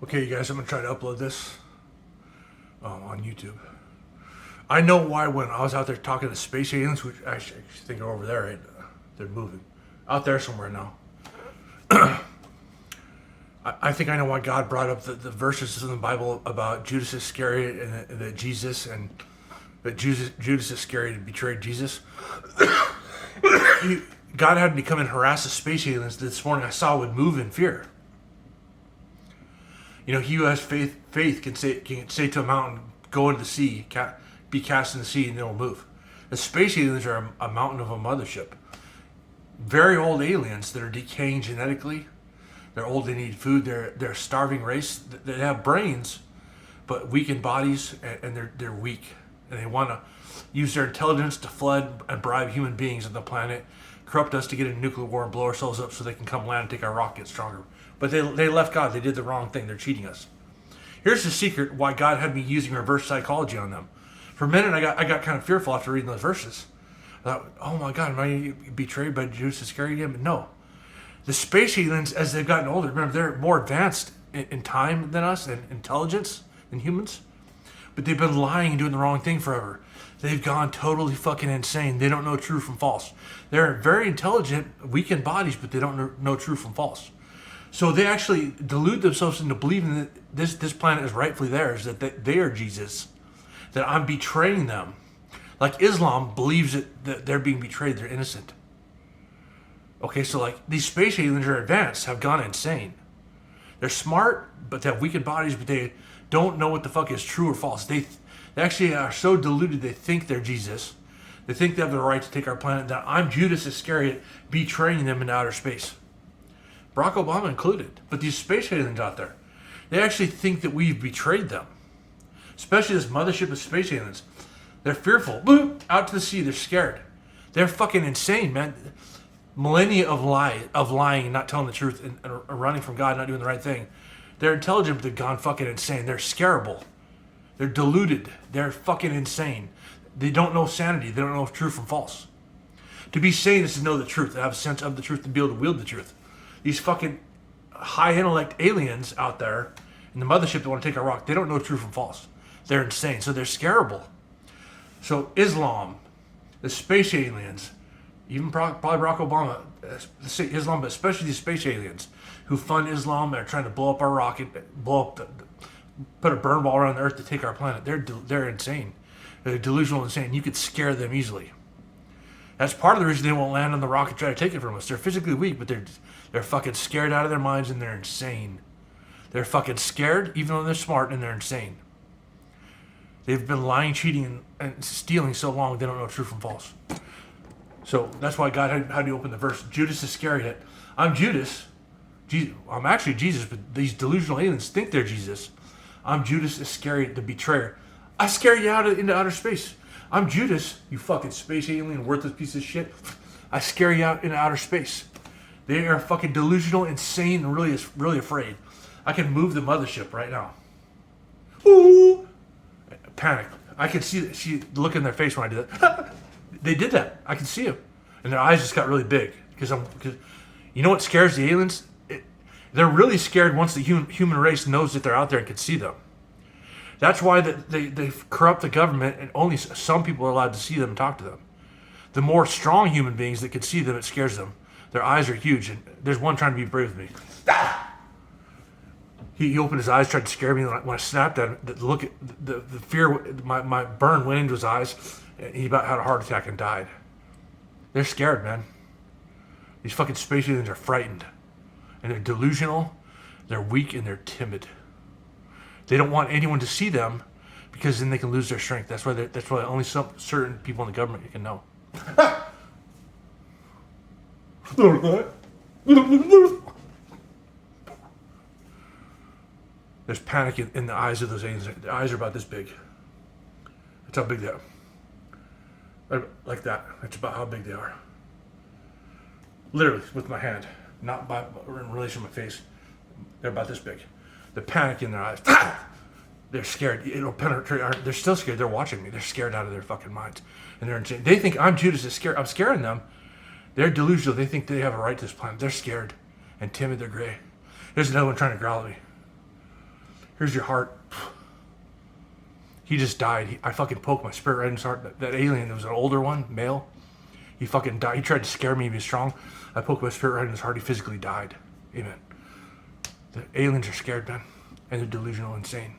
Okay, you guys, I'm going to try to upload this on YouTube. I know why when I was out there talking to space aliens, which I actually think are over there, right? They're moving. Out there somewhere now. I think I know why God brought up the verses in the Bible about Judas Iscariot and that Jesus and that Judas Iscariot betrayed Jesus. God had me come and harass the space aliens this morning I saw would move in fear. You know, he who has faith can say to a mountain, go into the sea, be cast in the sea, and it'll move. The space aliens are a mountain of a mothership. Very old aliens that are decaying genetically. They're old, they need food, they're a starving race. They have brains, but weakened bodies, and they're weak. And they want to use their intelligence to flood and bribe human beings on the planet, corrupt us to get into nuclear war and blow ourselves up so they can come land and take our rocket stronger. But they left God. They did the wrong thing. They're cheating us. Here's the secret why God had me using reverse psychology on them. For a minute, I got kind of fearful after reading those verses. I thought, oh my God, am I betrayed by Judas Iscariot? But no. The space aliens, as they've gotten older, remember, they're more advanced in time than us and intelligence than humans. But they've been lying and doing the wrong thing forever. They've gone totally fucking insane. They don't know true from false. They're very intelligent, weakened bodies, but they don't know true from false. So they actually delude themselves into believing that this planet is rightfully theirs, that they are Jesus, that I'm betraying them. Like Islam believes that they're being betrayed, they're innocent. Okay, so like these space aliens are advanced, have gone insane. They're smart, but they have weakened bodies, but they don't know what the fuck is true or false. They actually are so deluded they think they're Jesus. They think they have the right to take our planet, that I'm Judas Iscariot betraying them into outer space. Barack Obama included. But these space aliens out there, they actually think that we've betrayed them. Especially this mothership of space aliens. They're fearful. Boop, out to the sea, they're scared. They're fucking insane, man. Millennia of lying and not telling the truth and running from God, not doing the right thing. They're intelligent, but they've gone fucking insane. They're scareable. They're deluded. They're fucking insane. They don't know sanity. They don't know true from false. To be sane is to know the truth, to have a sense of the truth, and be able to wield the truth. These fucking high intellect aliens out there in the mothership that want to take our rock, they don't know true from false. They're insane, so they're scareable. So Islam, the space aliens, even probably Barack Obama, Islam, but especially these space aliens who fund Islam and are trying to blow up our rocket, put a burn ball around the earth to take our planet. They're insane. They're delusional, insane. You could scare them easily. That's part of the reason they won't land on the rocket and try to take it from us. They're physically weak, but they're fucking scared out of their minds, and they're insane. They're fucking scared, even though they're smart, and they're insane. They've been lying, cheating, and stealing so long they don't know true from false. So that's why God had to open the verse. Judas Iscariot. I'm Judas. I'm actually Jesus, but these delusional aliens think they're Jesus. I'm Judas Iscariot, the betrayer. I scare you out into outer space. I'm Judas, you fucking space alien, worthless piece of shit. I scare you out into outer space. They are fucking delusional, insane, and really afraid. I can move the mothership right now. Ooh! Panic. I can see the look in their face when I do that. They did that. I can see them. And their eyes just got really big. Because you know what scares the aliens? They're really scared once the human race knows that they're out there and can see them. That's why they corrupt the government, and only some people are allowed to see them and talk to them. The more strong human beings that can see them, it scares them. Their eyes are huge, and there's one trying to be brave with me. He opened his eyes, tried to scare me. When I snapped at him, look at the fear, my burn went into his eyes, and he about had a heart attack and died. They're scared, man. These fucking space aliens are frightened, and they're delusional, they're weak, and they're timid. They don't want anyone to see them because then they can lose their strength. That's why only some certain people in the government can know. There's panic in the eyes of those aliens. Their eyes are about this big. That's how big they are. Like that. That's about how big they are. Literally, with my hand. Not in relation to my face. They're about this big. The panic in their eyes. They're scared. It'll penetrate. They're still scared. They're watching me. They're scared out of their fucking minds. And they're insane. They think I'm Judas Iscariot. I'm scaring them. They're delusional. They think they have a right to this planet. They're scared and timid. They're gray. There's another one trying to growl at me. Here's your heart. He just died. I fucking poked my spirit right in his heart. That alien, it was an older one, male. He fucking died. He tried to scare me. He was strong. I poked my spirit right in his heart. He physically died. Amen. The aliens are scared, man. And they're delusional, insane.